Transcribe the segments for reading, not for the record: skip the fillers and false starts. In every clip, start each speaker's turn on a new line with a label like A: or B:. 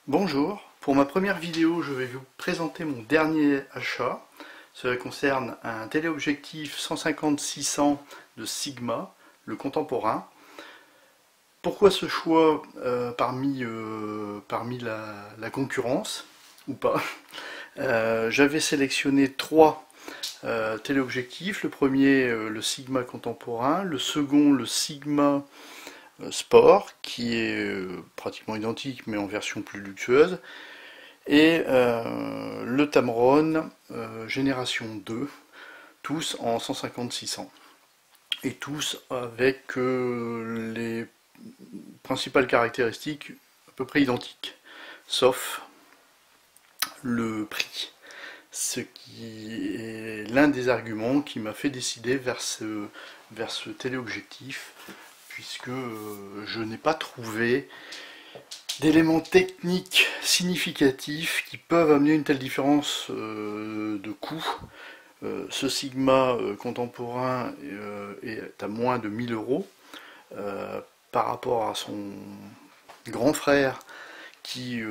A: Bonjour, pour ma première vidéo je vais vous présenter mon dernier achat. Cela concerne un téléobjectif 150-600 de Sigma, le contemporain. Pourquoi ce choix parmi la concurrence, ou pas? J'avais sélectionné trois téléobjectifs. Le premier, le Sigma contemporain, le second, le Sigma Sport, qui est pratiquement identique mais en version plus luxueuse, et le Tamron Génération 2, tous en 150-600, et tous avec les principales caractéristiques à peu près identiques, sauf le prix. Ce qui est l'un des arguments qui m'a fait décider vers ce téléobjectif, puisque je n'ai pas trouvé d'éléments techniques significatifs qui peuvent amener une telle différence de coût. Ce Sigma contemporain est à moins de 1000 euros par rapport à son grand frère qui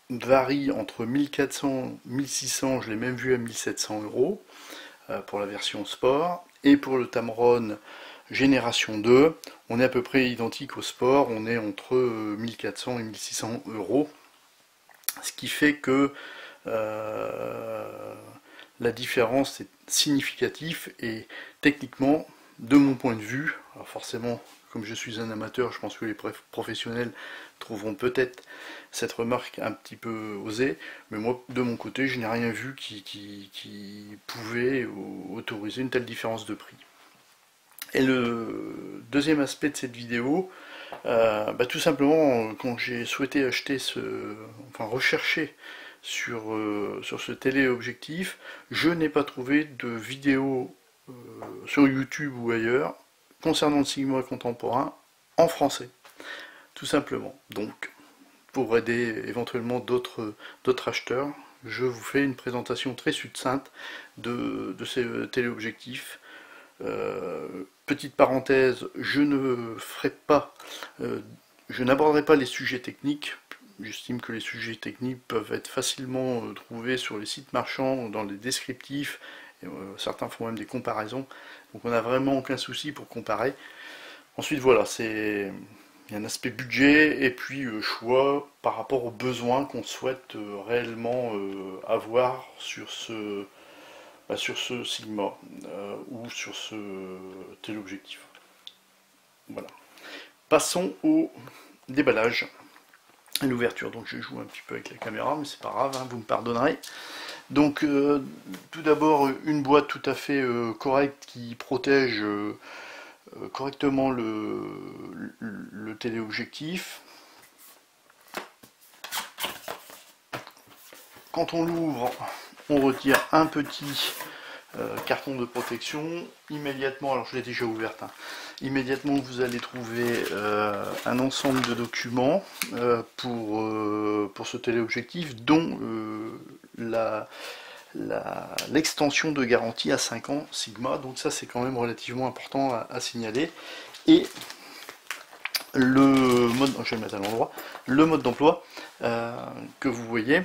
A: varie entre 1400 et 1600, je l'ai même vu à 1700 euros pour la version sport, et pour le Tamron Génération 2, on est à peu près identique au sport, on est entre 1400 et 1600 euros, ce qui fait que la différence est significative et techniquement, de mon point de vue, alors forcément, comme je suis un amateur, je pense que les professionnels trouveront peut-être cette remarque un petit peu osée, mais moi, de mon côté, je n'ai rien vu qui pouvait autoriser une telle différence de prix. Et le deuxième aspect de cette vidéo, tout simplement, quand j'ai souhaité rechercher sur ce téléobjectif, je n'ai pas trouvé de vidéo sur YouTube ou ailleurs concernant le Sigma contemporain en français, tout simplement. Donc, pour aider éventuellement d'autres acheteurs, je vous fais une présentation très succincte de ces téléobjectifs. Petite parenthèse, je n'aborderai pas les sujets techniques. J'estime que les sujets techniques peuvent être facilement trouvés sur les sites marchands, dans les descriptifs, et, certains font même des comparaisons, donc on n'a vraiment aucun souci pour comparer. Ensuite voilà, il y a un aspect budget et puis choix par rapport aux besoins qu'on souhaite réellement avoir sur ce Sigma ou sur ce téléobjectif. Voilà. Passons au déballage et l'ouverture. Donc je joue un petit peu avec la caméra, mais c'est pas grave, hein, vous me pardonnerez. Donc tout d'abord une boîte tout à fait correcte qui protège correctement le téléobjectif. Quand on l'ouvre, on retire un petit carton de protection. Immédiatement, alors je l'ai déjà ouverte, hein, immédiatement vous allez trouver un ensemble de documents pour ce téléobjectif, dont l'extension de garantie à 5 ans Sigma, donc ça c'est quand même relativement important à signaler. Et le mode, je vais le mettre à l'endroit, le mode d'emploi que vous voyez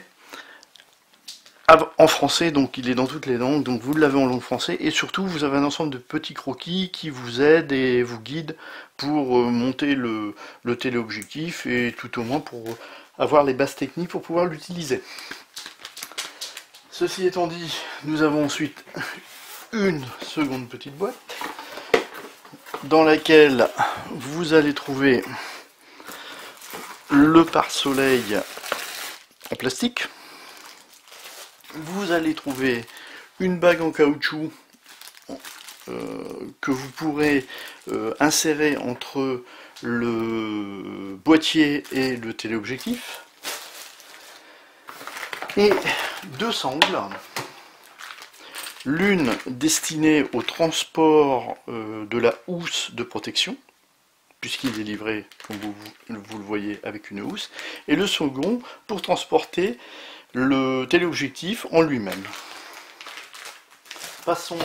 A: en français, donc il est dans toutes les langues, donc vous l'avez en langue française, et surtout vous avez un ensemble de petits croquis qui vous aident et vous guident pour monter le téléobjectif, et tout au moins pour avoir les bases techniques pour pouvoir l'utiliser. Ceci étant dit, nous avons ensuite une seconde petite boîte dans laquelle vous allez trouver le pare-soleil en plastique. Vous allez trouver une bague en caoutchouc que vous pourrez insérer entre le boîtier et le téléobjectif. Et deux sangles, l'une destinée au transport de la housse de protection, puisqu'il est livré, comme vous le voyez, avec une housse, et le second pour transporter le téléobjectif en lui-même. Passons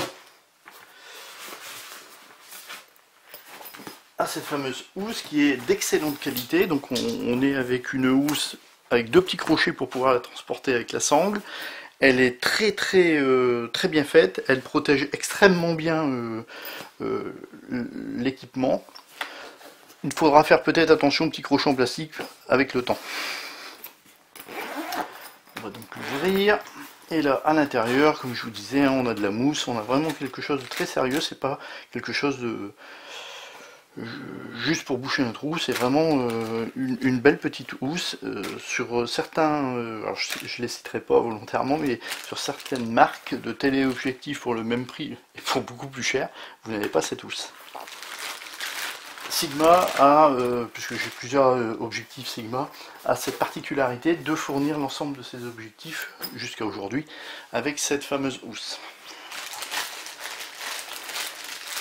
A: à cette fameuse housse qui est d'excellente qualité. Donc on est avec une housse avec 2 petits crochets pour pouvoir la transporter avec la sangle. Elle est très bien faite, elle protège extrêmement bien l'équipement. Il faudra faire peut-être attention aux petits crochets en plastique avec le temps. On va donc l'ouvrir. Et là, à l'intérieur, comme je vous disais, on a de la mousse, on a vraiment quelque chose de très sérieux, c'est pas quelque chose de juste pour boucher un trou, c'est vraiment une belle petite housse. Sur certains, alors je les citerai pas volontairement, mais sur certaines marques de téléobjectifs pour le même prix et pour beaucoup plus cher, vous n'avez pas cette housse. Sigma a, puisque j'ai plusieurs objectifs Sigma, a cette particularité de fournir l'ensemble de ses objectifs jusqu'à aujourd'hui avec cette fameuse housse.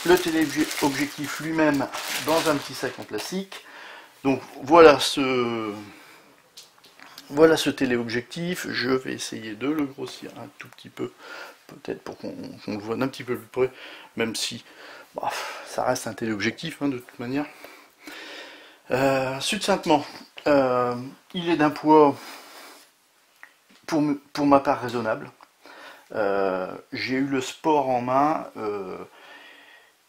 A: Le téléobjectif lui-même dans un petit sac en plastique. Donc voilà ce téléobjectif. Je vais essayer de le grossir un tout petit peu, peut-être pour qu'on le voit d'un petit peu plus près, même si bah, ça reste un téléobjectif de toute manière. Succinctement, il est d'un poids pour ma part raisonnable. J'ai eu le sport en main.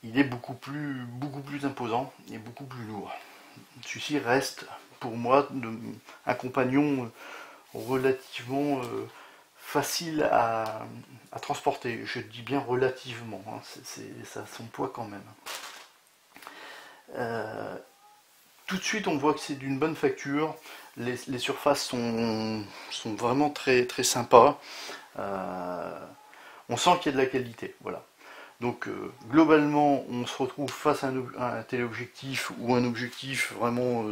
A: Il est beaucoup plus imposant et beaucoup plus lourd. Celui-ci reste pour moi un compagnon relativement facile à transporter. Je dis bien relativement, ça a son poids quand même. Tout de suite on voit que c'est d'une bonne facture, les surfaces sont vraiment très sympas, on sent qu'il y a de la qualité, voilà. Donc globalement on se retrouve face à un téléobjectif ou un objectif vraiment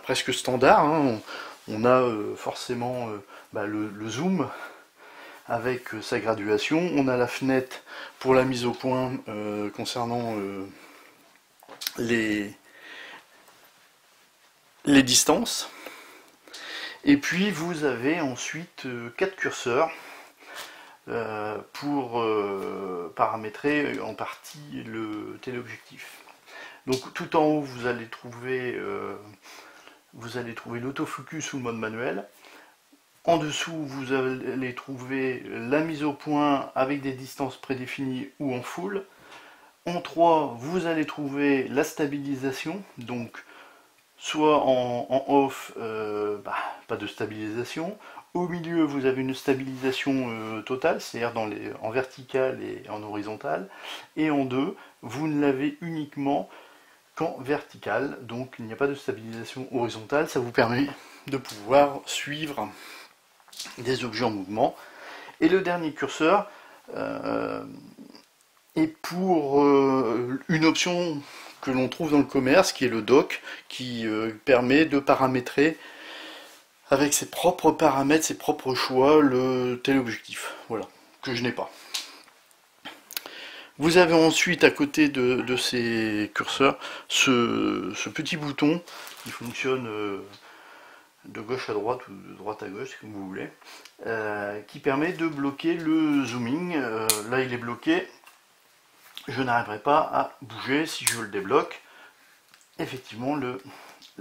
A: presque standard, on a forcément le zoom avec sa graduation, on a la fenêtre pour la mise au point concernant les distances, et puis vous avez ensuite 4 curseurs pour paramétrer en partie le téléobjectif. Donc tout en haut vous allez trouver l'autofocus ou le mode manuel. En dessous vous allez trouver la mise au point avec des distances prédéfinies ou en full. En 3 vous allez trouver la stabilisation, donc soit en off, pas de stabilisation. Au milieu, vous avez une stabilisation totale, c'est-à-dire en vertical et en horizontal. Et en 2, vous ne l'avez uniquement qu'en vertical, donc il n'y a pas de stabilisation horizontale. Ça vous permet de pouvoir suivre des objets en mouvement. Et le dernier curseur est pour une option que l'on trouve dans le commerce, qui est le dock, qui permet de paramétrer avec ses propres paramètres, ses propres choix, le téléobjectif, voilà, que je n'ai pas. Vous avez ensuite à côté de ces curseurs ce petit bouton qui fonctionne de gauche à droite ou de droite à gauche, comme vous voulez, qui permet de bloquer le zooming. Là il est bloqué, je n'arriverai pas à bouger. Si je le débloque, effectivement le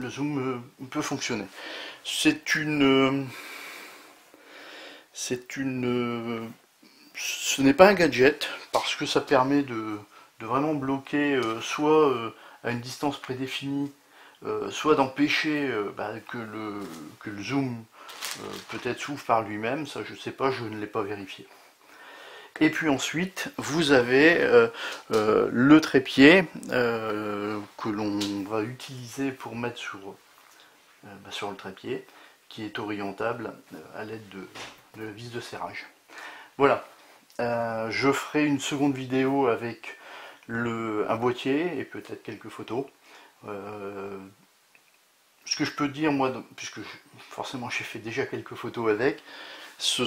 A: zoom peut fonctionner. Ce n'est pas un gadget, parce que ça permet de vraiment bloquer soit à une distance prédéfinie, soit d'empêcher que le zoom peut-être s'ouvre par lui-même. Ça je sais pas, je ne l'ai pas vérifié. Et puis ensuite vous avez le trépied que l'on va utiliser pour mettre sur le trépied, qui est orientable à l'aide de la vis de serrage. Voilà, je ferai une seconde vidéo avec un boîtier et peut-être quelques photos. Ce que je peux dire, moi, puisque forcément j'ai fait déjà quelques photos avec, c'est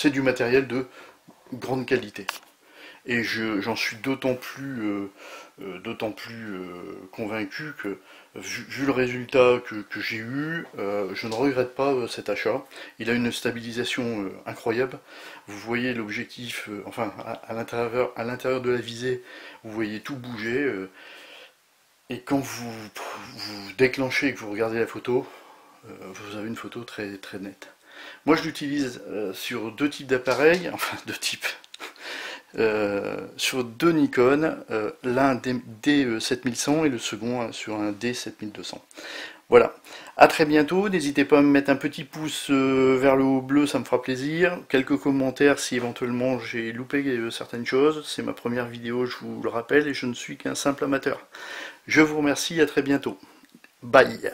A: du matériel de grande qualité. Et j'en suis d'autant plus convaincu que, vu le résultat que j'ai eu, je ne regrette pas cet achat. Il a une stabilisation incroyable. Vous voyez l'objectif, enfin à l'intérieur de la visée, vous voyez tout bouger. Et quand vous déclenchez et que vous regardez la photo, vous avez une photo très, très nette. Moi je l'utilise sur deux types d'appareils, enfin deux types, sur deux Nikon, l'un D7100 et le second sur un D7200. Voilà, à très bientôt, n'hésitez pas à me mettre un petit pouce vers le haut bleu, ça me fera plaisir, quelques commentaires si éventuellement j'ai loupé certaines choses, c'est ma première vidéo, je vous le rappelle, et je ne suis qu'un simple amateur. Je vous remercie, à très bientôt. Bye.